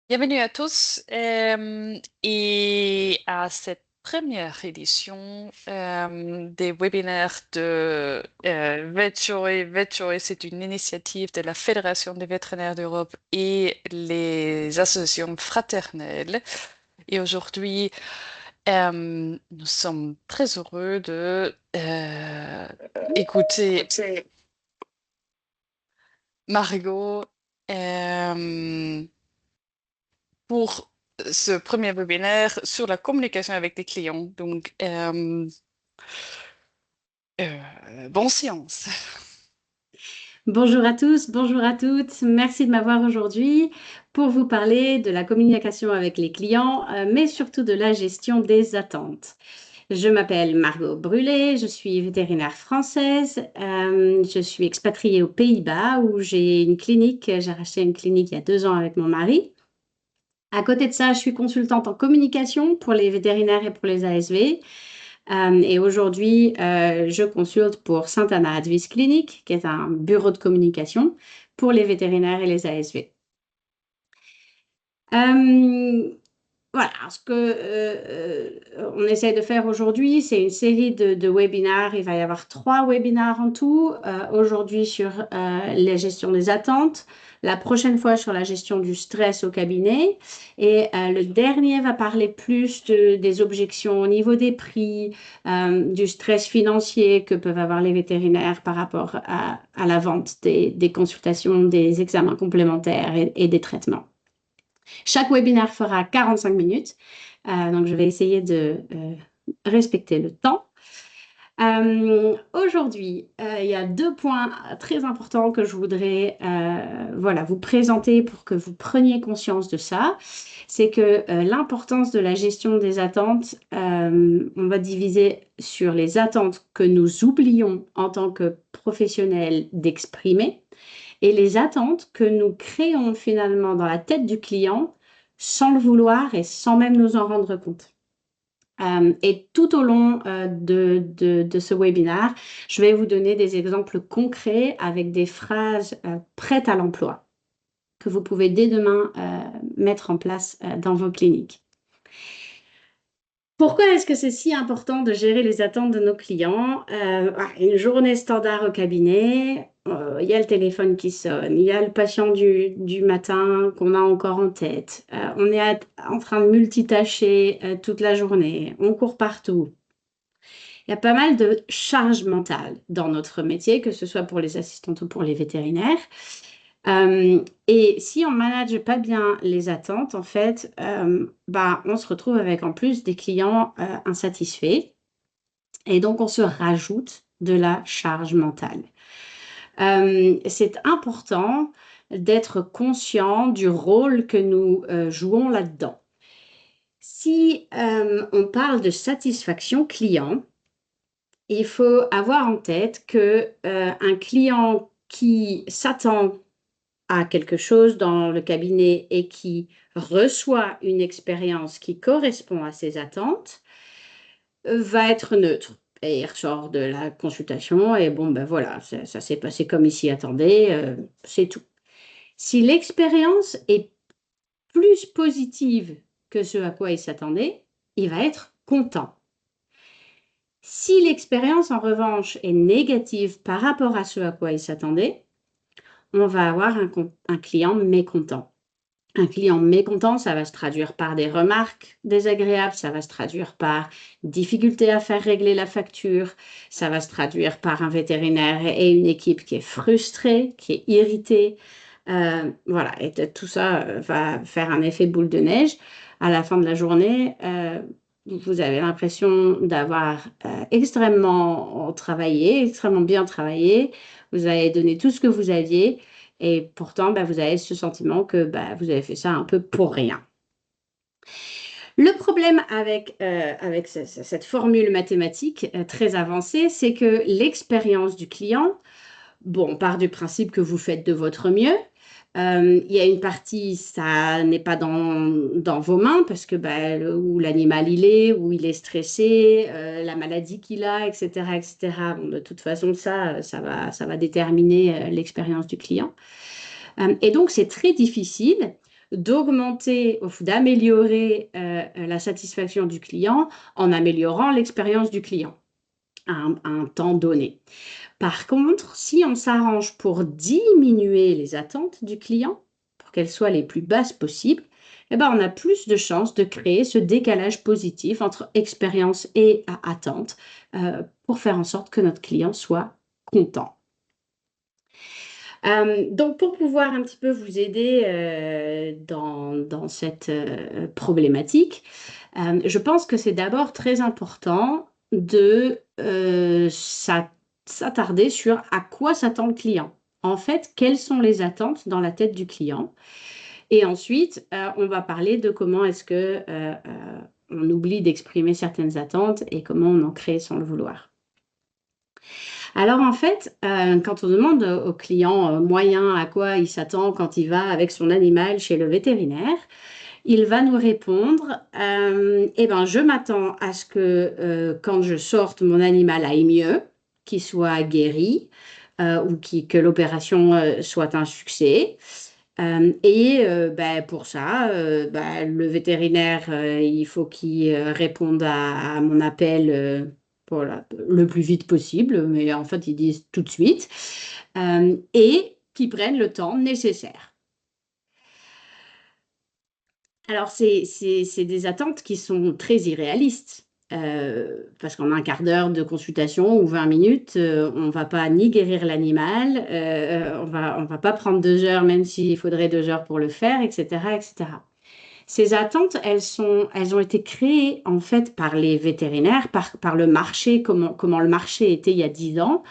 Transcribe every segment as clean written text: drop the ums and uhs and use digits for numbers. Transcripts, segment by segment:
Bienvenue à tous et à cette première édition des webinaires de VetJoy. VetJoy, c'est une initiative de la Fédération des vétérinaires d'Europe et les associations fraternelles. Et aujourd'hui, nous sommes très heureux de écouter Margot. euh, pour ce premier webinaire sur la communication avec les clients. Donc, bonne séance. Bonjour à tous, bonjour à toutes. Merci de m'avoir aujourd'hui pour vous parler de la communication avec les clients, mais surtout de la gestion des attentes. Je m'appelle Margot Brulé, je suis vétérinaire française. Je suis expatriée aux Pays-Bas où j'ai une clinique. J'ai racheté une clinique il y a 2 ans avec mon mari. À côté de ça, je suis consultante en communication pour les vétérinaires et pour les ASV. Et aujourd'hui, je consulte pour Sainte-Anna Advice Clinic, qui est un bureau de communication pour les vétérinaires et les ASV. Euh, voilà, ce que on essaie de faire aujourd'hui, c'est une série de webinaires. Il va y avoir 3 webinaires en tout. Aujourd'hui sur la gestion des attentes, la prochaine fois sur la gestion du stress au cabinet. Et le dernier va parler plus des objections au niveau des prix, du stress financier que peuvent avoir les vétérinaires par rapport à la vente des consultations, des examens complémentaires et des traitements. Chaque webinaire fera 45 minutes, donc je vais essayer de respecter le temps. Aujourd'hui, il y a 2 points très importants que je voudrais voilà, vous présenter pour que vous preniez conscience de ça. C'est que l'importance de la gestion des attentes, on va diviser sur les attentes que nous oublions en tant que professionnels d'exprimer et les attentes que nous créons finalement dans la tête du client sans le vouloir et sans même nous en rendre compte. Et tout au long de ce webinaire, je vais vous donner des exemples concrets avec des phrases prêtes à l'emploi que vous pouvez dès demain mettre en place dans vos cliniques. Pourquoi est-ce que c'est si important de gérer les attentes de nos clients? Une journée standard au cabinet, il y a le téléphone qui sonne, il y a le patient du matin qu'on a encore en tête. On est en train de multitâcher toute la journée, on court partout. Il y a pas mal de charge mentale dans notre métier, que ce soit pour les assistantes ou pour les vétérinaires. Et si on ne manage pas bien les attentes, en fait, on se retrouve avec en plus des clients insatisfaits. Et donc, on se rajoute de la charge mentale. C'est important d'être conscient du rôle que nous jouons là-dedans. Si on parle de satisfaction client, il faut avoir en tête que un client qui s'attend à quelque chose dans le cabinet et qui reçoit une expérience qui correspond à ses attentes, va être neutre. Et il ressort de la consultation et bon, ben voilà, ça s'est passé comme il s'y attendait, c'est tout. Si l'expérience est plus positive que ce à quoi il s'attendait, il va être content. Si l'expérience, en revanche, est négative par rapport à ce à quoi il s'attendait, on va avoir un client mécontent. Un client mécontent, ça va se traduire par des remarques désagréables, ça va se traduire par difficulté à faire régler la facture, ça va se traduire par un vétérinaire et une équipe qui est frustrée, qui est irritée. Voilà, et tout ça va faire un effet boule de neige. À la fin de la journée, vous avez l'impression d'avoir extrêmement travaillé, extrêmement bien travaillé. Vous avez donné tout ce que vous aviez. Et pourtant, vous avez ce sentiment que vous avez fait ça un peu pour rien. Le problème avec cette formule mathématique très avancée, c'est que l'expérience du client, bon, on part du principe que vous faites de votre mieux. Il y a une partie, ça n'est pas dans vos mains parce que où l'animal il est, où il est stressé, la maladie qu'il a, etc., etc. Bon, de toute façon, ça va déterminer l'expérience du client. Et donc, c'est très difficile d'augmenter ou d'améliorer la satisfaction du client en améliorant l'expérience du client à un temps donné. Par contre, si on s'arrange pour diminuer les attentes du client, pour qu'elles soient les plus basses possibles, eh ben, on a plus de chances de créer ce décalage positif entre expérience et attente pour faire en sorte que notre client soit content. Donc, pour pouvoir un petit peu vous aider dans cette problématique, je pense que c'est d'abord très important de s'attarder sur à quoi s'attend le client. En fait, quelles sont les attentes dans la tête du client? Et ensuite, on va parler de comment est-ce que on oublie d'exprimer certaines attentes et comment on en crée sans le vouloir. Alors en fait, quand on demande au client moyen à quoi il s'attend quand il va avec son animal chez le vétérinaire, il va nous répondre, eh ben, je m'attends à ce que quand je sorte, mon animal aille mieux, qu'il soit guéri ou que l'opération soit un succès. Ben, pour ça, ben, le vétérinaire, il faut qu'il réponde à mon appel voilà, le plus vite possible, mais en fait, ils disent tout de suite, et qu'ils prennent le temps nécessaire. Alors, c'est des attentes qui sont très irréalistes. Parce qu'en un quart d'heure de consultation ou 20 minutes, on ne va pas ni guérir l'animal, on va pas prendre 2 heures, même s'il faudrait 2 heures pour le faire, etc., etc. Ces attentes, elles ont été créées en fait par les vétérinaires, par le marché, comment le marché était il y a 10 ans.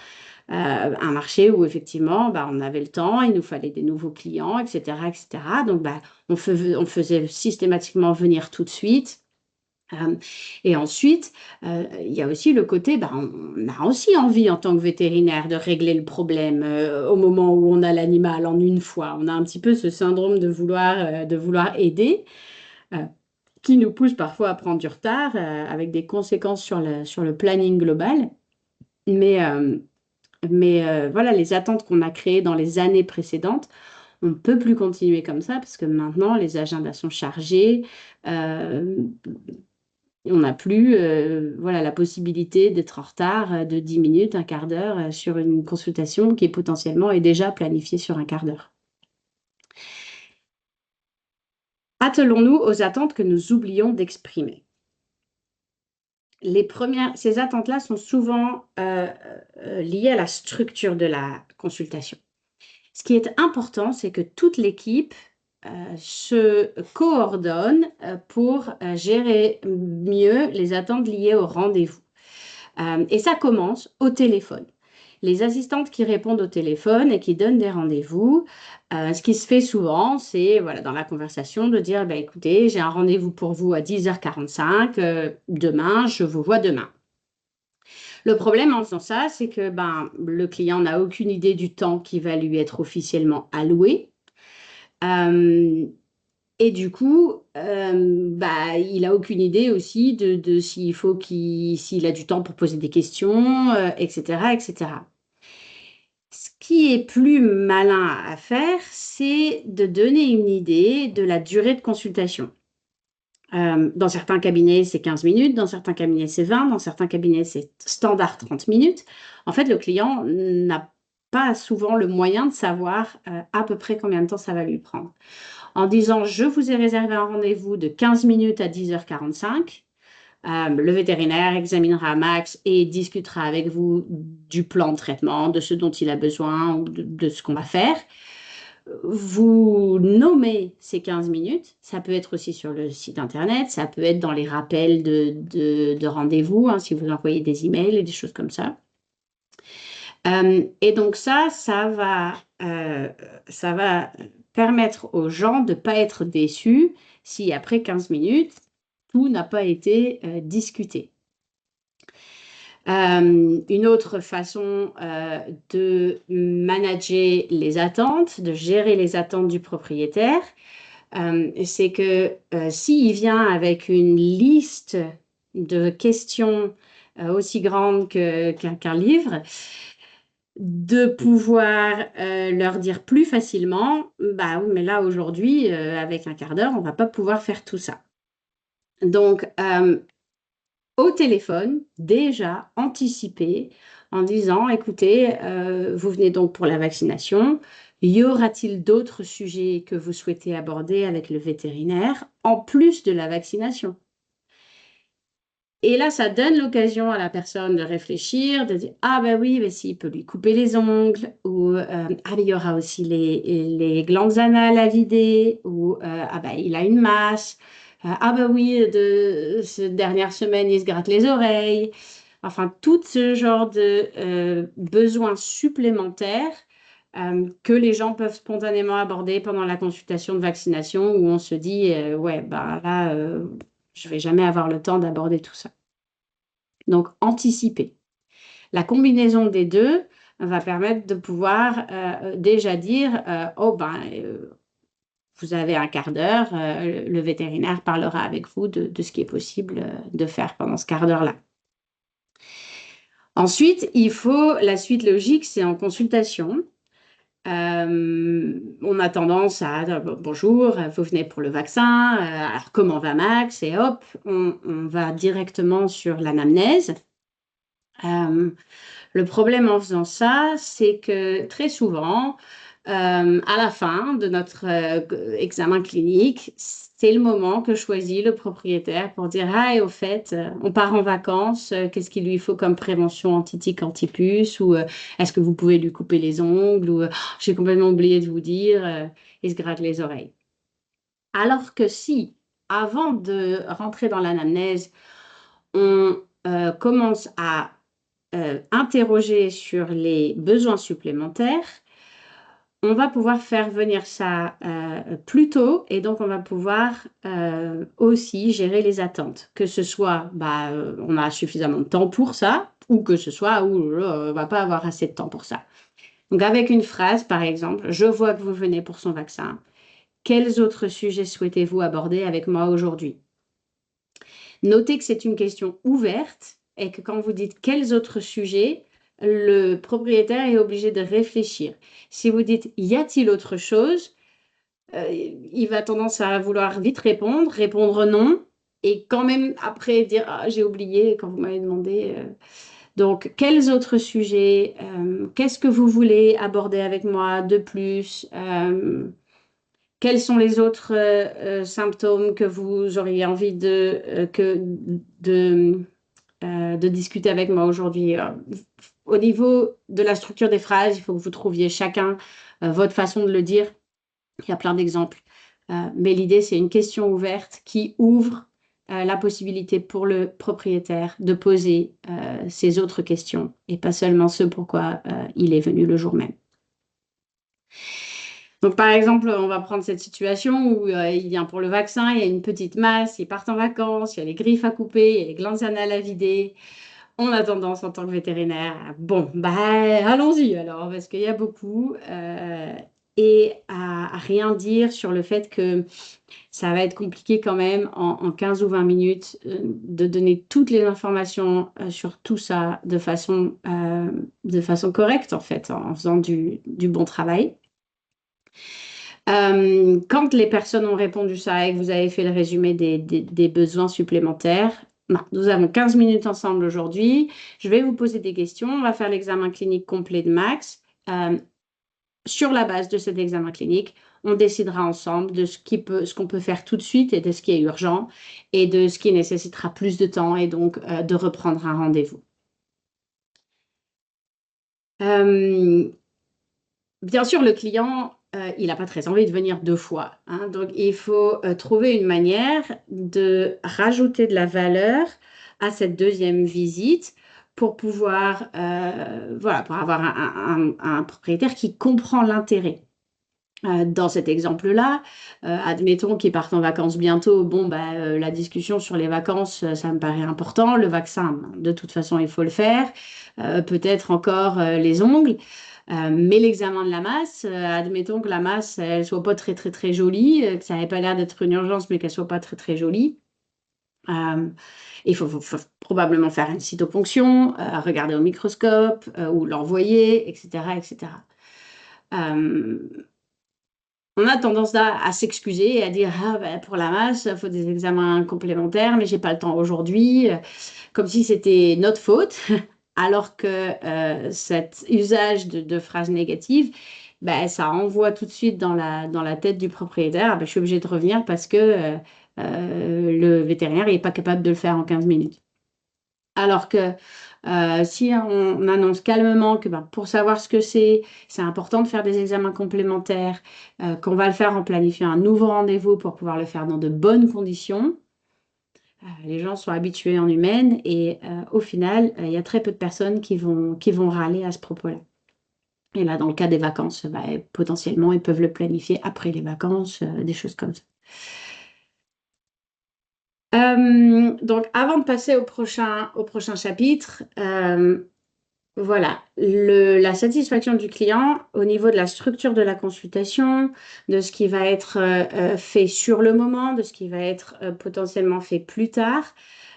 Un marché où effectivement, bah, on avait le temps, il nous fallait des nouveaux clients, etc., etc. Donc, bah, on faisait systématiquement venir tout de suite. Et ensuite, il y a aussi le côté, bah, on a aussi envie en tant que vétérinaire de régler le problème au moment où on a l'animal en une fois. On a un petit peu ce syndrome de vouloir aider euh, qui nous pousse parfois à prendre du retard avec des conséquences sur le planning global. Mais, euh, mais voilà, les attentes qu'on a créées dans les années précédentes, on ne peut plus continuer comme ça parce que maintenant, les agendas sont chargés. Euh, on n'a plus voilà, la possibilité d'être en retard de 10 minutes, un quart d'heure sur une consultation qui est potentiellement est déjà planifiée sur un quart d'heure. Attelons-nous aux attentes que nous oublions d'exprimer. Ces attentes-là sont souvent liées à la structure de la consultation. Ce qui est important, c'est que toute l'équipe se coordonne pour gérer mieux les attentes liées au rendez-vous. Et ça commence au téléphone. Les assistantes qui répondent au téléphone et qui donnent des rendez-vous, ce qui se fait souvent, c'est voilà, dans la conversation de dire bah, écoutez, j'ai un rendez-vous pour vous à 10h45, demain, je vous vois demain. Le problème en faisant ça, c'est que ben, le client n'a aucune idée du temps qui va lui être officiellement alloué. Et du coup, bah, il n'a aucune idée aussi de s'il a du temps pour poser des questions, etc., etc. Ce qui est plus malin à faire, c'est de donner une idée de la durée de consultation. Dans certains cabinets, c'est 15 minutes, dans certains cabinets, c'est 20, dans certains cabinets, c'est standard 30 minutes. En fait, le client n'a pas souvent le moyen de savoir à peu près combien de temps ça va lui prendre. En disant, je vous ai réservé un rendez-vous de 15 minutes à 10h45, le vétérinaire examinera Max et discutera avec vous du plan de traitement, de ce dont il a besoin, de ce qu'on va faire. Vous nommez ces 15 minutes, ça peut être aussi sur le site internet, ça peut être dans les rappels de rendez-vous, hein, si vous envoyez des emails et des choses comme ça. Et donc ça va permettre aux gens de ne pas être déçus si après 15 minutes, tout n'a pas été discuté. Une autre façon de manager les attentes, de gérer les attentes du propriétaire, c'est que s'il vient avec une liste de questions aussi grande qu'un livre, de pouvoir leur dire plus facilement, bah oui, mais là aujourd'hui, avec un quart d'heure, on va pas pouvoir faire tout ça. Donc, au téléphone, déjà anticiper en disant, écoutez, vous venez donc pour la vaccination. Y aura-t-il d'autres sujets que vous souhaitez aborder avec le vétérinaire en plus de la vaccination? Et là, ça donne l'occasion à la personne de réfléchir, de dire, ah ben oui, mais s'il peut lui couper les ongles, ou ah ben il y aura aussi les glandes anales à vider, ou ah ben il a une masse, ah ben oui, cette dernière semaine, il se gratte les oreilles. Enfin, tout ce genre de besoins supplémentaires que les gens peuvent spontanément aborder pendant la consultation de vaccination, où on se dit, ouais, ben là, je vais jamais avoir le temps d'aborder tout ça. Donc, anticiper. La combinaison des deux va permettre de pouvoir déjà dire, oh ben, vous avez un quart d'heure, le vétérinaire parlera avec vous de ce qui est possible de faire pendant ce quart d'heure-là. Ensuite, il faut, la suite logique, c'est en consultation. On a tendance à dire, bonjour, vous venez pour le vaccin, alors comment va Max? Et hop, on va directement sur l'anamnèse. Le problème en faisant ça, c'est que très souvent, à la fin de notre examen clinique, c'est le moment que choisit le propriétaire pour dire, ah, et au fait, on part en vacances, qu'est-ce qu'il lui faut comme prévention anti-tic, anti-puce, ou est-ce que vous pouvez lui couper les ongles, ou j'ai complètement oublié de vous dire, il se gratte les oreilles. Alors que si, avant de rentrer dans l'anamnèse, on commence à interroger sur les besoins supplémentaires, on va pouvoir faire venir ça plus tôt et donc on va pouvoir aussi gérer les attentes. Que ce soit, bah, on a suffisamment de temps pour ça ou que ce soit, on ne va pas avoir assez de temps pour ça. Donc avec une phrase, par exemple, je vois que vous venez pour son vaccin. Quels autres sujets souhaitez-vous aborder avec moi aujourd'hui? Notez que c'est une question ouverte et que quand vous dites quels autres sujets, le propriétaire est obligé de réfléchir. Si vous dites y a-t-il autre chose, il va tendance à vouloir vite répondre non, et quand même après dire ah, j'ai oublié quand vous m'avez demandé. Donc, quels autres sujets, qu'est-ce que vous voulez aborder avec moi de plus? Quels sont les autres symptômes que vous auriez envie de discuter avec moi aujourd'hui? Au niveau de la structure des phrases, il faut que vous trouviez chacun votre façon de le dire. Il y a plein d'exemples. Mais l'idée, c'est une question ouverte qui ouvre la possibilité pour le propriétaire de poser ses autres questions et pas seulement ce pourquoi il est venu le jour même. Donc, par exemple, on va prendre cette situation où il vient pour le vaccin, il y a une petite masse, il part en vacances, il y a les griffes à couper, il y a les glandes anales à vider. On a tendance en tant que vétérinaire, bon, bah allons-y alors, parce qu'il y a beaucoup, et à rien dire sur le fait que ça va être compliqué quand même en 15 ou 20 minutes de donner toutes les informations sur tout ça de façon correcte en fait, en faisant du bon travail. Quand les personnes ont répondu ça et que vous avez fait le résumé des besoins supplémentaires, nous avons 15 minutes ensemble aujourd'hui. Je vais vous poser des questions. On va faire l'examen clinique complet de Max. Sur la base de cet examen clinique, on décidera ensemble de ce qu'on peut faire tout de suite et de ce qui est urgent et de ce qui nécessitera plus de temps et donc de reprendre un rendez-vous. Bien sûr, le client, il n'a pas très envie de venir deux fois, hein. Donc, il faut trouver une manière de rajouter de la valeur à cette deuxième visite pour pouvoir, voilà, pour avoir un propriétaire qui comprend l'intérêt. Dans cet exemple-là, admettons qu'ils partent en vacances bientôt. Bon, bah, la discussion sur les vacances, ça me paraît important. Le vaccin, de toute façon, il faut le faire. Peut-être encore les ongles. Mais l'examen de la masse, admettons que la masse, elle soit pas très très très jolie, que ça n'avait pas l'air d'être une urgence, mais qu'elle soit pas très très jolie. Euh, il faut probablement faire une cytoponction, regarder au microscope ou l'envoyer, etc., etc. Euh, on a tendance à s'excuser et à dire ah, ben, pour la masse, il faut des examens complémentaires, mais j'ai pas le temps aujourd'hui, comme si c'était notre faute, alors que cet usage de phrases négatives, ben, ça envoie tout de suite dans la tête du propriétaire, ah, ben, je suis obligée de revenir parce que le vétérinaire n'est pas capable de le faire en 15 minutes. Alors que si on annonce calmement que ben, pour savoir ce que c'est important de faire des examens complémentaires, qu'on va le faire en planifiant un nouveau rendez-vous pour pouvoir le faire dans de bonnes conditions, les gens sont habitués en humaine et au final, il y a très peu de personnes qui vont râler à ce propos-là. Et là, dans le cas des vacances, ben, potentiellement, ils peuvent le planifier après les vacances, des choses comme ça. Donc, avant de passer au prochain chapitre, voilà, la satisfaction du client au niveau de la structure de la consultation, de ce qui va être fait sur le moment, de ce qui va être potentiellement fait plus tard.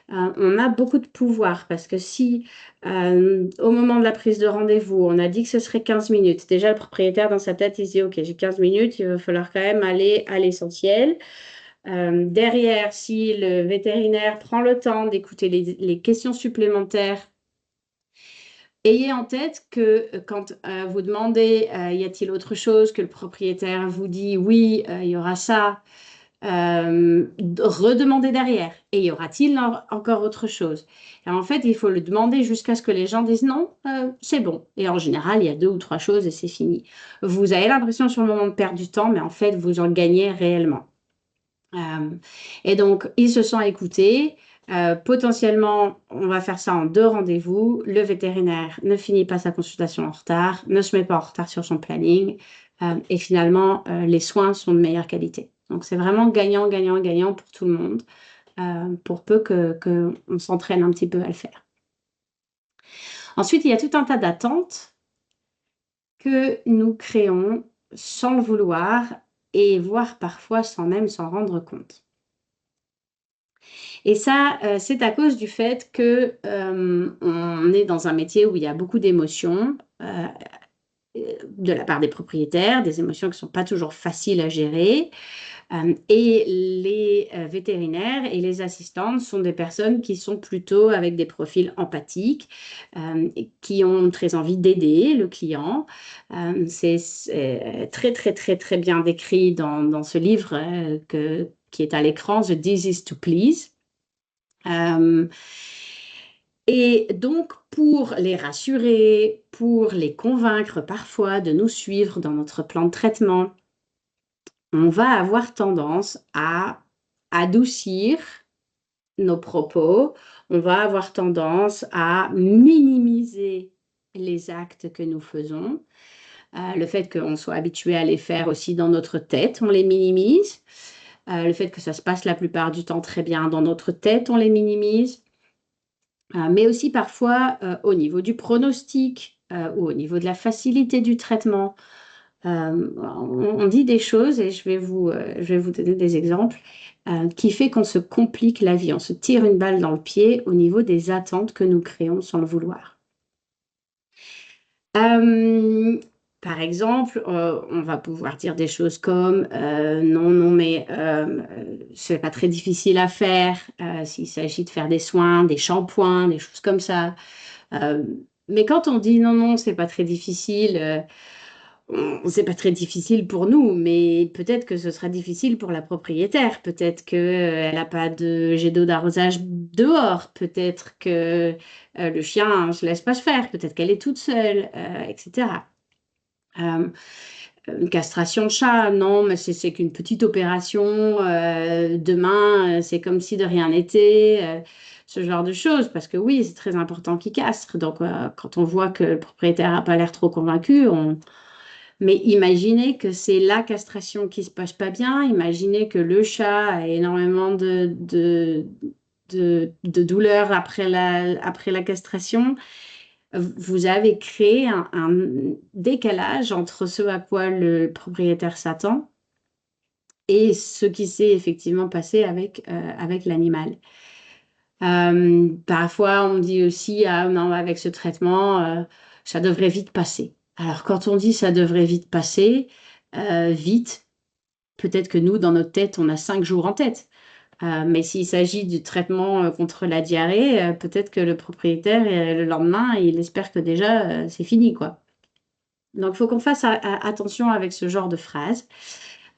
On a beaucoup de pouvoir parce que si au moment de la prise de rendez-vous, on a dit que ce serait 15 minutes, déjà le propriétaire dans sa tête, il se dit, OK, j'ai 15 minutes, il va falloir quand même aller à l'essentiel. Derrière, si le vétérinaire prend le temps d'écouter les questions supplémentaires, ayez en tête que quand vous demandez y a-t-il autre chose, que le propriétaire vous dit oui, il y aura ça, redemandez derrière. Et y aura-t-il encore autre chose? Et en fait, il faut le demander jusqu'à ce que les gens disent non, c'est bon. Et en général, il y a deux ou trois choses et c'est fini. Vous avez l'impression sur le moment de perdre du temps, mais en fait, vous en gagnez réellement. Et donc, ils se sont écoutés. Potentiellement, on va faire ça en deux rendez-vous. Le vétérinaire ne finit pas sa consultation en retard, ne se met pas en retard sur son planning. Et finalement, les soins sont de meilleure qualité. Donc, c'est vraiment gagnant, gagnant, gagnant pour tout le monde, pour peu qu'on s'entraîne un petit peu à le faire. Ensuite, il y a tout un tas d'attentes que nous créons sans le vouloir et voire parfois sans même s'en rendre compte. Et ça, c'est à cause du fait que on est dans un métier où il y a beaucoup d'émotions de la part des propriétaires, des émotions qui ne sont pas toujours faciles à gérer. Et les vétérinaires et les assistantes sont des personnes qui sont plutôt avec des profils empathiques, qui ont très envie d'aider le client. C'est très, très, très, très bien décrit dans ce livre qui est à l'écran, The Disease to Please. Et donc, pour les rassurer, pour les convaincre parfois de nous suivre dans notre plan de traitement, on va avoir tendance à adoucir nos propos, on va avoir tendance à minimiser les actes que nous faisons. Le fait qu'on soit habitué à les faire aussi dans notre tête, on les minimise. Le fait que ça se passe la plupart du temps très bien dans notre tête, on les minimise. Mais aussi parfois au niveau du pronostic ou au niveau de la facilité du traitement. On dit des choses, et je vais vous donner des exemples, qui fait qu'on se complique la vie, on se tire une balle dans le pied au niveau des attentes que nous créons sans le vouloir. Par exemple, on va pouvoir dire des choses comme non, non, mais c'est pas très difficile à faire s'il s'agit de faire des soins, des shampoings, des choses comme ça. Euh, mais quand on dit non, non, c'est pas très difficile, c'est pas très difficile pour nous, mais peut-être que ce sera difficile pour la propriétaire. Peut-être qu'elle n'a pas de jet d'eau d'arrosage dehors. Peut-être que le chien ne se laisse pas se faire. Peut-être qu'elle est toute seule, etc. Euh, une castration de chat, non, mais c'est qu'une petite opération. Demain, c'est comme si de rien n'était. Ce genre de choses, parce que oui, c'est très important qu'il castre. Donc, quand on voit que le propriétaire n'a pas l'air trop convaincu, mais imaginez que c'est la castration qui se passe pas bien. Imaginez que le chat a énormément de douleurs après la castration. Vous avez créé un décalage entre ce à quoi le propriétaire s'attend et ce qui s'est effectivement passé avec l'animal. Parfois, on me dit aussi, ah non, avec ce traitement, ça devrait vite passer. Alors, quand on dit ça devrait vite passer, vite, peut-être que nous, dans notre tête, on a 5 jours en tête. Mais s'il s'agit du traitement contre la diarrhée, peut-être que le propriétaire, le lendemain, il espère que déjà, c'est fini, quoi. Donc, il faut qu'on fasse attention avec ce genre de phrase.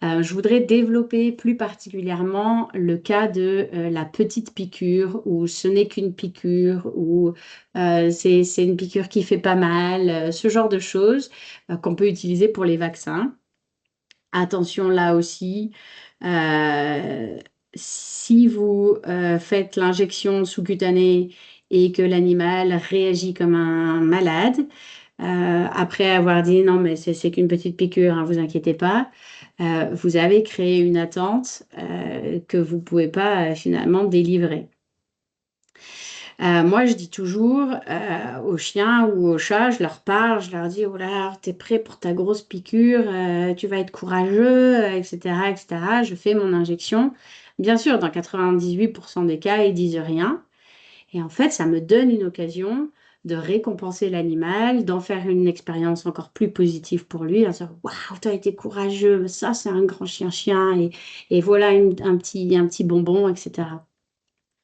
Je voudrais développer plus particulièrement le cas de la petite piqûre ou ce n'est qu'une piqûre ou c'est une piqûre qui fait pas mal, ce genre de choses qu'on peut utiliser pour les vaccins. Attention là aussi, euh, si vous faites l'injection sous-cutanée et que l'animal réagit comme un malade, après avoir dit non, mais c'est qu'une petite piqûre, hein, vous inquiétez pas, vous avez créé une attente que vous ne pouvez pas finalement délivrer. Moi, je dis toujours aux chiens ou aux chats, je leur parle, je leur dis, oh là, t'es prêt pour ta grosse piqûre, tu vas être courageux, etc., etc. Je fais mon injection. Bien sûr, dans 98% des cas, ils disent rien. Et en fait, ça me donne une occasion de récompenser l'animal, d'en faire une expérience encore plus positive pour lui, en disant, waouh, t'as été courageux, ça, c'est un grand chien-chien, et voilà un petit bonbon, etc.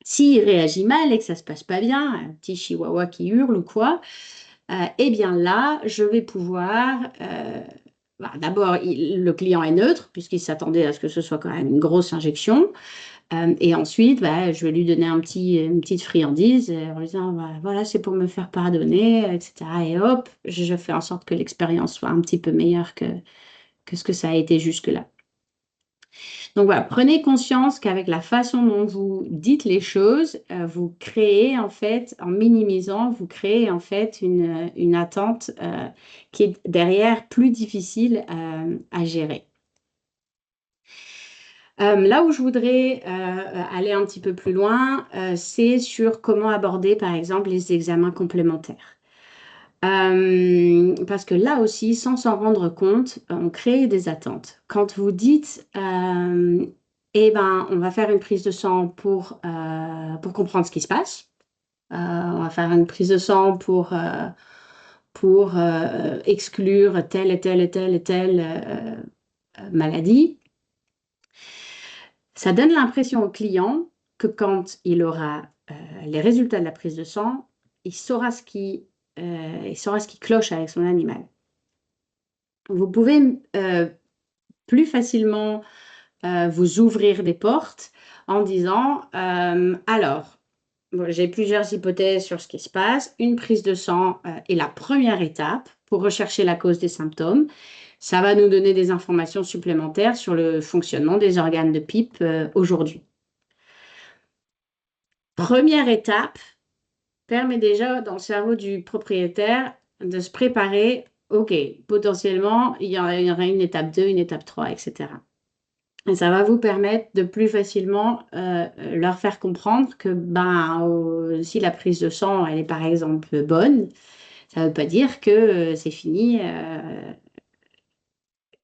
S'il réagit mal et que ça se passe pas bien, un petit chihuahua qui hurle ou quoi, eh bien là, je vais pouvoir. D'abord, le client est neutre puisqu'il s'attendait à ce que ce soit quand même une grosse injection. Et ensuite, bah, je vais lui donner une petite friandise en lui disant, bah, voilà, c'est pour me faire pardonner, etc. Et hop, je fais en sorte que l'expérience soit un petit peu meilleure que ce que ça a été jusque-là. Donc voilà, prenez conscience qu'avec la façon dont vous dites les choses, vous créez en fait, en minimisant, vous créez en fait une attente qui est derrière plus difficile à gérer. Là où je voudrais aller un petit peu plus loin, c'est sur comment aborder par exemple les examens complémentaires. Parce que là aussi, sans s'en rendre compte, on crée des attentes. Quand vous dites, eh ben, on va faire une prise de sang pour comprendre ce qui se passe. On va faire une prise de sang pour exclure telle et telle et telle et telle maladie. Ça donne l'impression au client que quand il aura les résultats de la prise de sang, il saura ce qui cloche avec son animal. Vous pouvez plus facilement vous ouvrir des portes en disant, alors, bon, j'ai plusieurs hypothèses sur ce qui se passe. Une prise de sang est la première étape pour rechercher la cause des symptômes. Ça va nous donner des informations supplémentaires sur le fonctionnement des organes de pipe aujourd'hui. Première étape permet déjà dans le cerveau du propriétaire de se préparer. OK, potentiellement, il y aura une étape 2, une étape 3, etc. Et ça va vous permettre de plus facilement leur faire comprendre que ben, si la prise de sang, elle est par exemple bonne, ça ne veut pas dire que c'est fini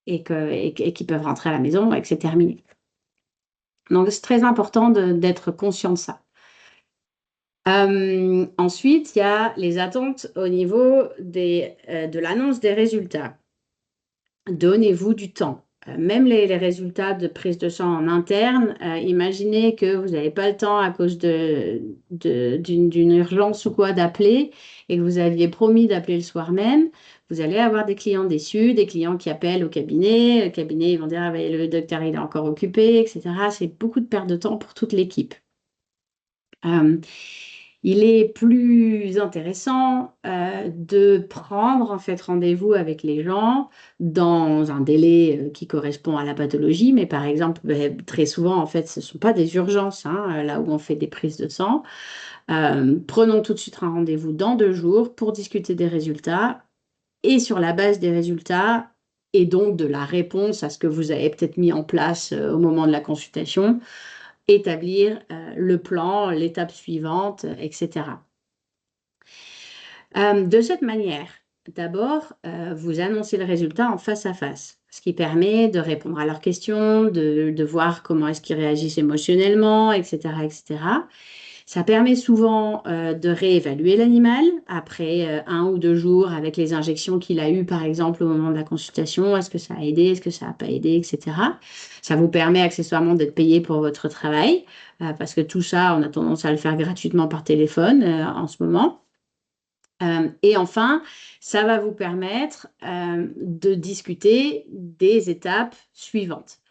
et qu'ils peuvent rentrer à la maison et que c'est terminé. Donc, c'est très important d'être conscient de ça. Ensuite, il y a les attentes au niveau de l'annonce des résultats. Donnez-vous du temps. Même les résultats de prise de sang en interne, imaginez que vous n'avez pas le temps à cause d'une urgence ou quoi d'appeler et que vous aviez promis d'appeler le soir même. Vous allez avoir des clients déçus, des clients qui appellent au cabinet. Le cabinet, ils vont dire, ah, ben, le docteur, il est encore occupé, etc. C'est beaucoup de perte de temps pour toute l'équipe. Il est plus intéressant de prendre en fait rendez-vous avec les gens dans un délai qui correspond à la pathologie, mais par exemple, très souvent, en fait, ce ne sont pas des urgences, hein, là où on fait des prises de sang. Prenons tout de suite un rendez-vous dans 2 jours pour discuter des résultats et sur la base des résultats et donc de la réponse à ce que vous avez peut-être mis en place au moment de la consultation établir le plan, l'étape suivante, etc. De cette manière, d'abord, vous annoncez le résultat en face à face, ce qui permet de répondre à leurs questions, de voir comment est-ce qu'ils réagissent émotionnellement, etc., etc. Ça permet souvent de réévaluer l'animal après 1 ou 2 jours avec les injections qu'il a eues, par exemple, au moment de la consultation. Est-ce que ça a aidé? Est-ce que ça n'a pas aidé? Etc. Ça vous permet accessoirement d'être payé pour votre travail parce que tout ça, on a tendance à le faire gratuitement par téléphone en ce moment. Et enfin, ça va vous permettre de discuter des étapes suivantes.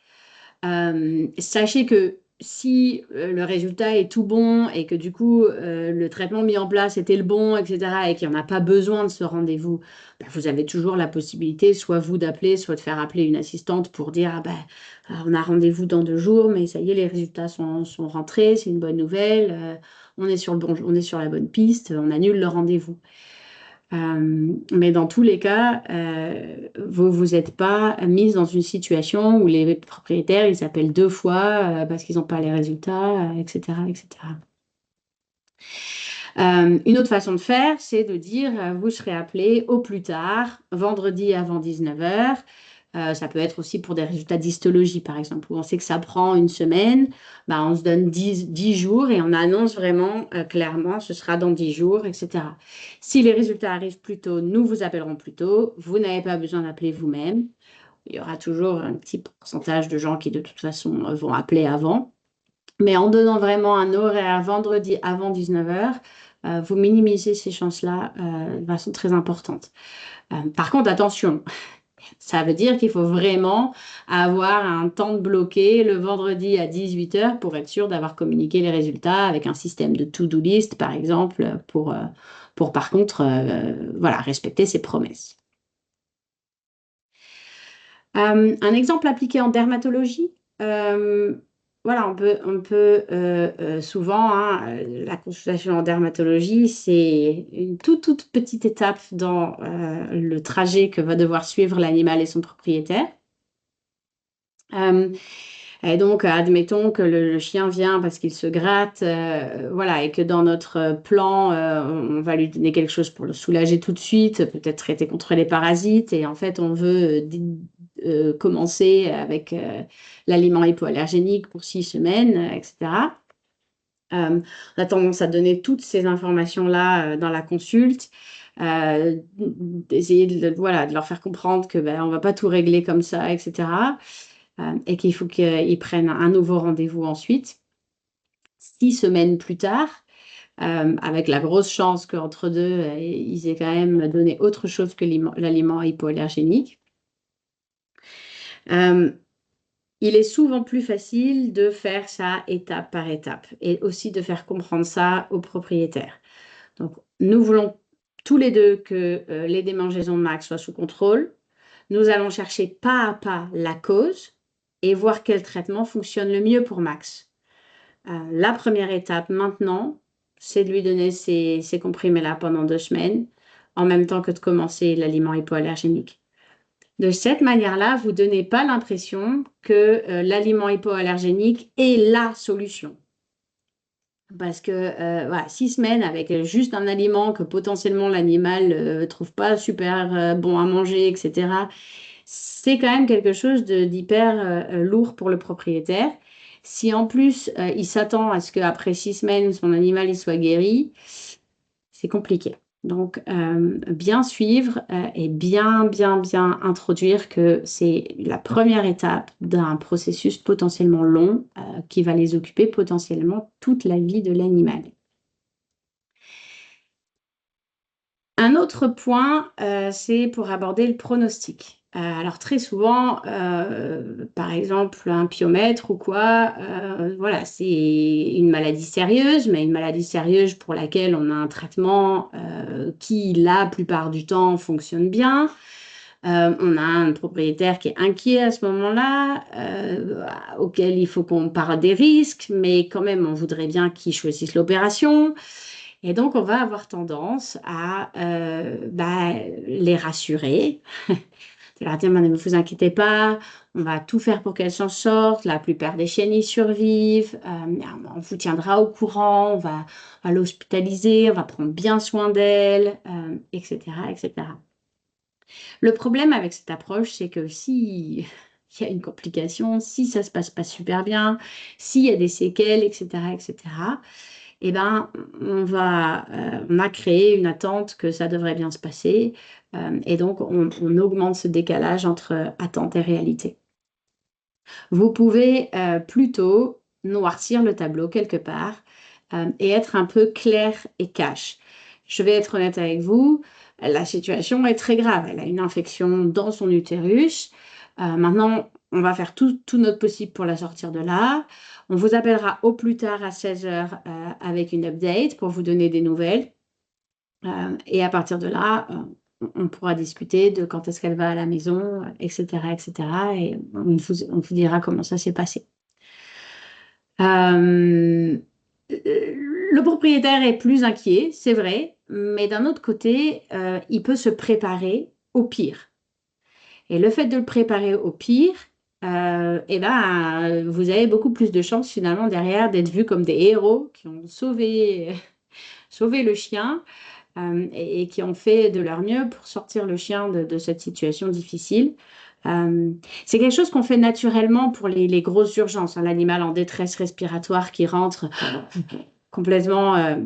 Sachez que si le résultat est tout bon et que du coup le traitement mis en place était le bon, etc., et qu'il n'y en a pas besoin de ce rendez-vous, bah, vous avez toujours la possibilité, soit vous d'appeler, soit de faire appeler une assistante pour dire ah, bah, on a rendez-vous dans 2 jours, mais ça y est, les résultats sont rentrés, c'est une bonne nouvelle, on est sur la bonne piste, on annule le rendez-vous. Mais dans tous les cas, vous n'êtes pas mise dans une situation où les propriétaires, ils appellent 2 fois parce qu'ils n'ont pas les résultats, etc., etc. Une autre façon de faire, c'est de dire, vous serez appelé au plus tard, vendredi avant 19h. Ça peut être aussi pour des résultats d'histologie, par exemple, où on sait que ça prend une semaine. Bah, on se donne 10 jours et on annonce vraiment clairement, ce sera dans 10 jours, etc. Si les résultats arrivent plus tôt, nous vous appellerons plus tôt. Vous n'avez pas besoin d'appeler vous-même. Il y aura toujours un petit pourcentage de gens qui, de toute façon, vont appeler avant. Mais en donnant vraiment un horaire vendredi avant 19h, vous minimisez ces chances-là de façon très importante. Par contre, attention, ça veut dire qu'il faut vraiment avoir un temps de bloqué le vendredi à 18h pour être sûr d'avoir communiqué les résultats avec un système de to-do list, par exemple, pour par contre voilà, respecter ses promesses. Un exemple appliqué en dermatologie. Voilà, on peut souvent, hein, la consultation en dermatologie, c'est une toute petite étape dans le trajet que va devoir suivre l'animal et son propriétaire. Et donc, admettons que le chien vient parce qu'il se gratte, voilà, et que dans notre plan, on va lui donner quelque chose pour le soulager tout de suite, peut-être traiter contre les parasites, et en fait, on veut commencer avec l'aliment hypoallergénique pour 6 semaines, etc. On a tendance à donner toutes ces informations-là dans la consulte, d'essayer voilà, de leur faire comprendre que ben, on ne va pas tout régler comme ça, etc. Et qu'il faut qu'ils prennent un nouveau rendez-vous ensuite, 6 semaines plus tard, avec la grosse chance qu'entre deux, ils aient quand même donné autre chose que l'aliment hypoallergénique. Il est souvent plus facile de faire ça étape par étape et aussi de faire comprendre ça aux propriétaires. Donc, nous voulons tous les deux que les démangeaisons de Max soient sous contrôle. Nous allons chercher pas à pas la cause et voir quel traitement fonctionne le mieux pour Max. La première étape maintenant, c'est de lui donner ces comprimés-là pendant 2 semaines, en même temps que de commencer l'aliment hypoallergénique. De cette manière-là, vous ne donnez pas l'impression que l'aliment hypoallergénique est la solution. Parce que voilà, 6 semaines avec juste un aliment que potentiellement l'animal ne trouve pas super bon à manger, etc., c'est quand même quelque chose d'hyper lourd pour le propriétaire. Si en plus il s'attend à ce qu'après 6 semaines, son animal il soit guéri, c'est compliqué. Donc, bien suivre et bien introduire que c'est la première étape d'un processus potentiellement long qui va les occuper potentiellement toute la vie de l'animal. Un autre point, c'est pour aborder le pronostic. Alors très souvent, par exemple, un pyomètre ou quoi, voilà, c'est une maladie sérieuse, mais une maladie sérieuse pour laquelle on a un traitement qui, la plupart du temps, fonctionne bien. On a un propriétaire qui est inquiet à ce moment-là, auquel il faut qu'on parle des risques, mais quand même, on voudrait bien qu'il choisisse l'opération. Et donc, on va avoir tendance à les rassurer. De leur dire, ne vous inquiétez pas, on va tout faire pour qu'elle s'en sorte. La plupart des chiennes y survivent. On vous tiendra au courant, on va l'hospitaliser, on va prendre bien soin d'elle, etc., etc. Le problème avec cette approche, c'est que si il y a une complication, si ça ne se passe pas super bien, s'il y a des séquelles, etc., etc., eh ben, on a créé une attente que ça devrait bien se passer. Et donc, on augmente ce décalage entre attente et réalité. Vous pouvez plutôt noircir le tableau quelque part et être un peu clair et cash. Je vais être honnête avec vous, la situation est très grave. Elle a une infection dans son utérus. Maintenant, on va faire tout notre possible pour la sortir de là. On vous appellera au plus tard à 16 heures avec une update pour vous donner des nouvelles. Et à partir de là, on pourra discuter de quand est-ce qu'elle va à la maison, etc., etc. Et on vous dira comment ça s'est passé. Euh, le propriétaire est plus inquiet, c'est vrai, mais d'un autre côté, il peut se préparer au pire. Et le fait de le préparer au pire, eh ben, vous avez beaucoup plus de chances finalement derrière d'être vus comme des héros qui ont sauvé le chien et qui ont fait de leur mieux pour sortir le chien de cette situation difficile. Euh, c'est quelque chose qu'on fait naturellement pour les grosses urgences, hein, l'animal en détresse respiratoire qui rentre complètement,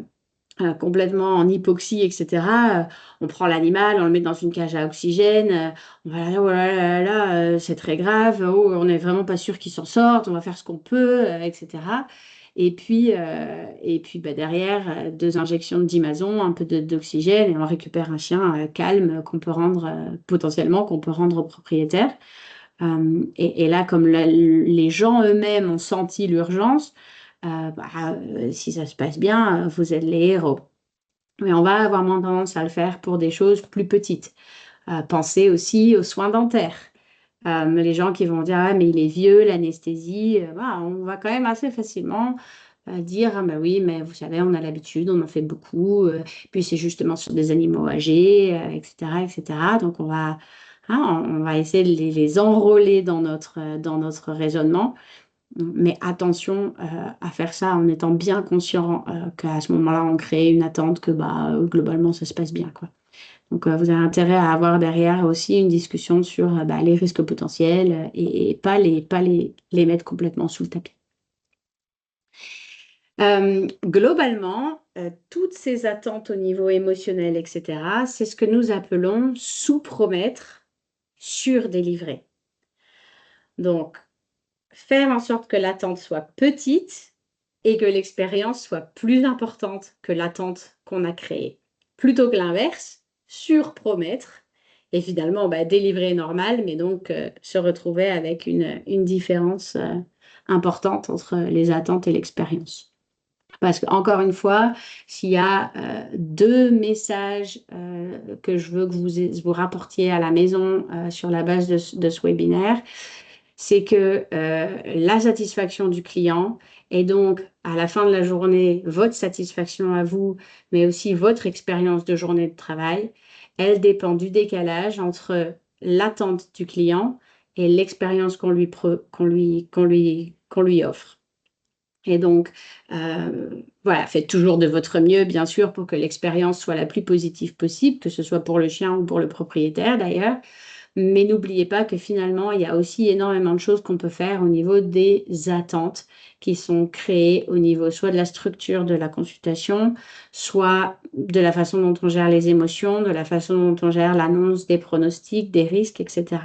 complètement en hypoxie, etc. On prend l'animal, on le met dans une cage à oxygène. On va là, oh là là là là, c'est très grave. Oh, on n'est vraiment pas sûr qu'il s'en sorte. On va faire ce qu'on peut, etc. Et puis bah, derrière, 2 injections de dimason, un peu d'oxygène, et on récupère un chien calme qu'on peut rendre potentiellement, qu'on peut rendre au propriétaire. Et là, comme les gens eux-mêmes ont senti l'urgence, si ça se passe bien, vous êtes les héros. Mais on va avoir moins tendance à le faire pour des choses plus petites. Pensez aussi aux soins dentaires. Les gens qui vont dire, ah, mais il est vieux, l'anesthésie, on va quand même assez facilement dire, ah, bah oui, mais vous savez, on a l'habitude, on en fait beaucoup, puis c'est justement sur des animaux âgés, etc., etc. Donc on va essayer de les enrôler dans notre raisonnement. Mais attention à faire ça en étant bien conscient qu'à ce moment-là, on crée une attente que globalement, ça se passe bien, quoi. Donc, vous avez intérêt à avoir derrière aussi une discussion sur les risques potentiels et pas les mettre complètement sous le tapis. Globalement, toutes ces attentes au niveau émotionnel, etc., c'est ce que nous appelons sous-promettre, sur-délivrer. Donc, faire en sorte que l'attente soit petite et que l'expérience soit plus importante que l'attente qu'on a créée. Plutôt que l'inverse, surpromettre et finalement délivrer normal, mais donc se retrouver avec une différence importante entre les attentes et l'expérience. Parce qu'encore une fois, s'il y a 2 messages que je veux que vous rapportiez à la maison sur la base de ce webinaire, c'est que la satisfaction du client et donc à la fin de la journée, votre satisfaction à vous, mais aussi votre expérience de journée de travail, elle dépend du décalage entre l'attente du client et l'expérience qu'on lui offre. Et donc, voilà, faites toujours de votre mieux, bien sûr, pour que l'expérience soit la plus positive possible, que ce soit pour le chien ou pour le propriétaire d'ailleurs. Mais n'oubliez pas que finalement, il y a aussi énormément de choses qu'on peut faire au niveau des attentes qui sont créées au niveau soit de la structure de la consultation, soit de la façon dont on gère les émotions, de la façon dont on gère l'annonce des pronostics, des risques, etc.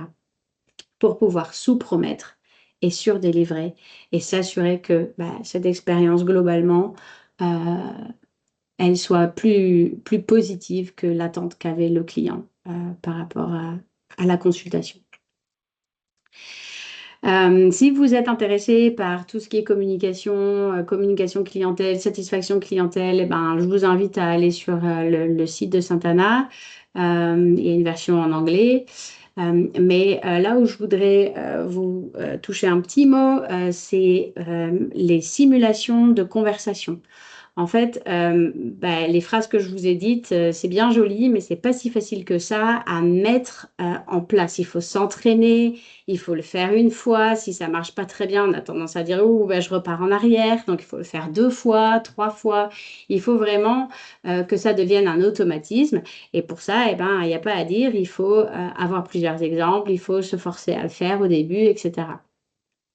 Pour pouvoir sous-promettre et surdélivrer et s'assurer que cette expérience globalement, elle soit plus positive que l'attente qu'avait le client par rapport à la consultation. Si vous êtes intéressé par tout ce qui est communication clientèle, satisfaction clientèle, je vous invite à aller sur le site de Saint-Anna. Il y a une version en anglais. Mais là où je voudrais vous toucher un petit mot, c'est les simulations de conversation. En fait, les phrases que je vous ai dites, c'est bien joli, mais c'est pas si facile que ça à mettre en place. Il faut s'entraîner, il faut le faire une fois. Si ça marche pas très bien, on a tendance à dire oh, je repars en arrière. Donc il faut le faire 2 fois, 3 fois. Il faut vraiment que ça devienne un automatisme. Et pour ça, il n'y a pas à dire. Il faut avoir plusieurs exemples. Il faut se forcer à le faire au début, etc.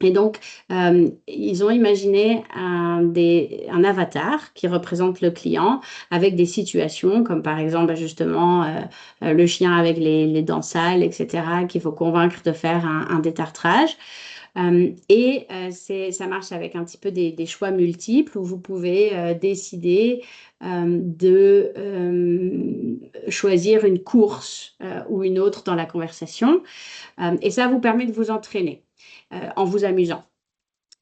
Et donc, ils ont imaginé un avatar qui représente le client avec des situations comme par exemple bah, justement le chien avec les dents sales, etc., qu'il faut convaincre de faire un détartrage. Ça marche avec un petit peu des choix multiples où vous pouvez décider de choisir une course ou une autre dans la conversation. Et ça vous permet de vous entraîner en vous amusant.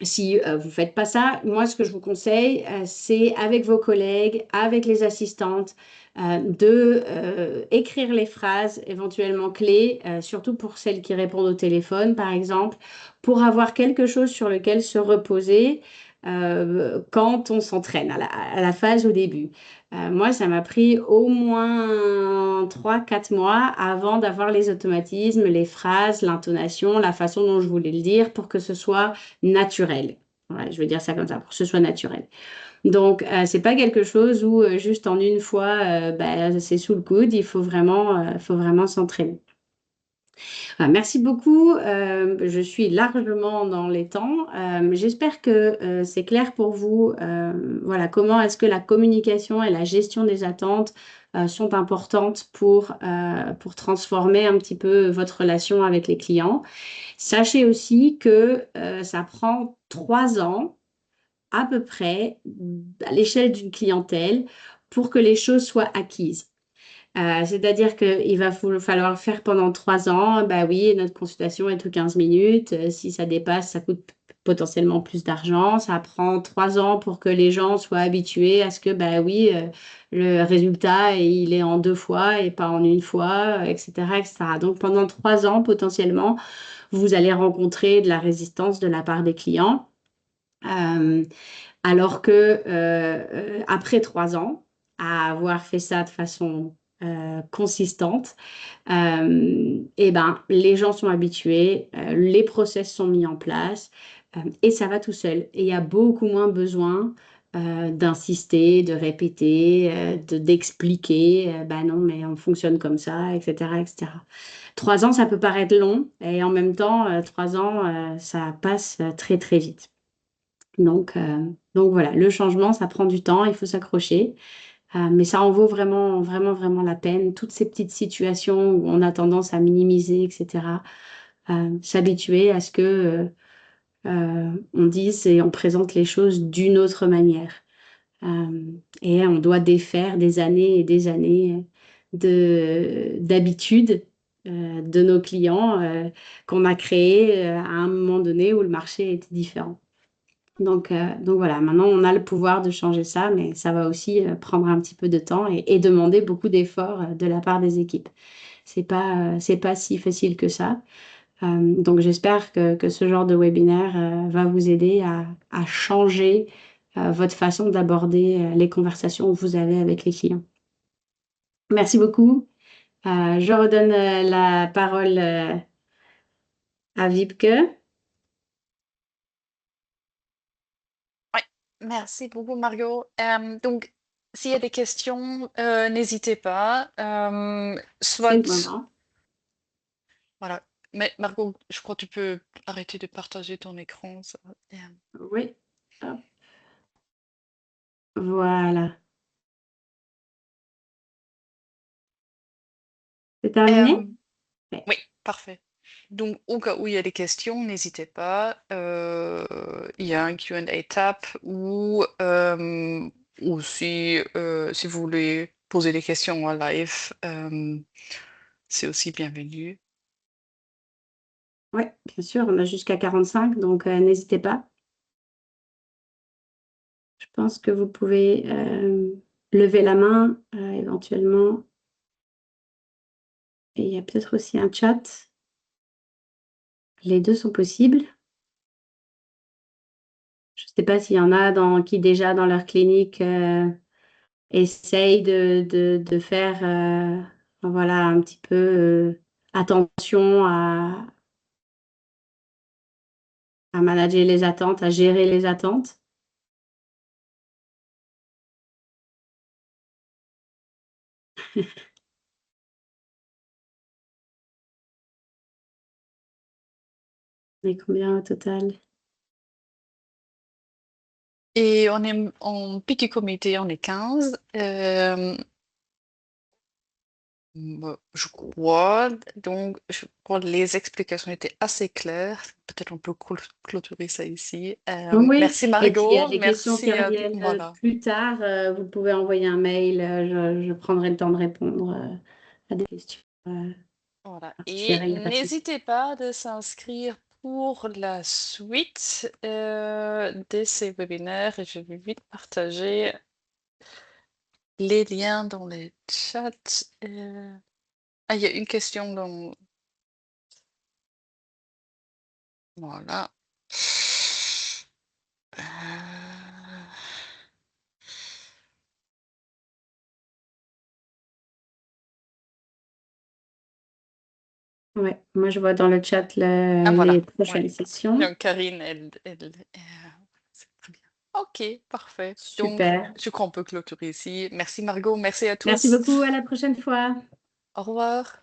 Si vous ne faites pas ça, moi, ce que je vous conseille, c'est avec vos collègues, avec les assistantes, de écrire les phrases éventuellement clés, surtout pour celles qui répondent au téléphone, par exemple, pour avoir quelque chose sur lequel se reposer quand on s'entraîne à la phase au début. Moi, ça m'a pris au moins 3, 4 mois avant d'avoir les automatismes, les phrases, l'intonation, la façon dont je voulais le dire pour que ce soit naturel. Ouais, je veux dire ça comme ça, pour que ce soit naturel. Donc, c'est pas quelque chose où juste en une fois, bah, c'est sous le coude. Il faut vraiment s'entraîner. Merci beaucoup. Je suis largement dans les temps. J'espère que c'est clair pour vous. Voilà, comment est-ce que la communication et la gestion des attentes sont importantes pour transformer un petit peu votre relation avec les clients. Sachez aussi que ça prend 3 ans à peu près à l'échelle d'une clientèle pour que les choses soient acquises. C'est-à-dire qu'il va falloir faire pendant 3 ans. Bah oui, notre consultation est de 15 minutes. Si ça dépasse, ça coûte potentiellement plus d'argent. Ça prend 3 ans pour que les gens soient habitués à ce que, bah oui, le résultat, il est en 2 fois et pas en une fois, etc., etc. Donc pendant 3 ans, potentiellement, vous allez rencontrer de la résistance de la part des clients. Euh, alors que après 3 ans, à avoir fait ça de façon consistante, eh ben, les gens sont habitués, les process sont mis en place et ça va tout seul. Et il y a beaucoup moins besoin d'insister, de répéter, d'expliquer, bah non, mais on fonctionne comme ça, etc., etc. 3 ans, ça peut paraître long et en même temps, 3 ans, ça passe très, très vite. Donc voilà, le changement, ça prend du temps, il faut s'accrocher, mais ça en vaut vraiment, vraiment, vraiment la peine. Toutes ces petites situations où on a tendance à minimiser, etc., s'habituer à ce que on dise et on présente les choses d'une autre manière. Et on doit défaire des années et des années d'habitudes de nos clients qu'on a créées à un moment donné où le marché était différent. Donc voilà, maintenant on a le pouvoir de changer ça, mais ça va aussi prendre un petit peu de temps et demander beaucoup d'efforts de la part des équipes. C'est pas si facile que ça. Donc j'espère que ce genre de webinaire va vous aider à changer votre façon d'aborder les conversations que vous avez avec les clients. Merci beaucoup. Je redonne la parole à Wiebke. Oui, merci beaucoup, Margot. Donc, s'il y a des questions, n'hésitez pas. C'est le Soit, moment. voilà. Mais Margot, je crois que tu peux arrêter de partager ton écran. Oui. Hop. Voilà. C'est terminé? Euh, oui, parfait. Donc, au cas où il y a des questions, n'hésitez pas. Il y a un Q&A tab ou si vous voulez poser des questions en live, c'est aussi bienvenu. Oui, bien sûr, on a jusqu'à 45, donc n'hésitez pas. Je pense que vous pouvez lever la main éventuellement. Et il y a peut-être aussi un chat. Les deux sont possibles. Je ne sais pas s'il y en a qui déjà dans leur clinique essayent de faire voilà, un petit peu attention à manager les attentes, à gérer les attentes. On est combien au total? Et on est en petit comité, on est 15. Je crois, donc je crois que les explications étaient assez claires. Peut-être on peut clôturer ça ici. Oui, Merci et s'il y a Margot, des questions qui merci reviennent voilà. plus tard, vous pouvez envoyer un mail, je prendrai le temps de répondre à des questions Voilà. Et particulières, il n'y a pas de souci. n'hésitez pas de s'inscrire pour la suite de ces webinaires et je vais vite partager les liens dans les chats. Ah, il y a une question dans... Voilà. Euh, Ouais, moi je vois dans le chat Ah les voilà, ouais. prochaines sessions. Donc Karine, c'est très bien. Ok, parfait. Donc, Super. je crois qu'on peut clôturer ici. Merci Margot, merci à Merci tous. beaucoup, à la prochaine fois. Au revoir.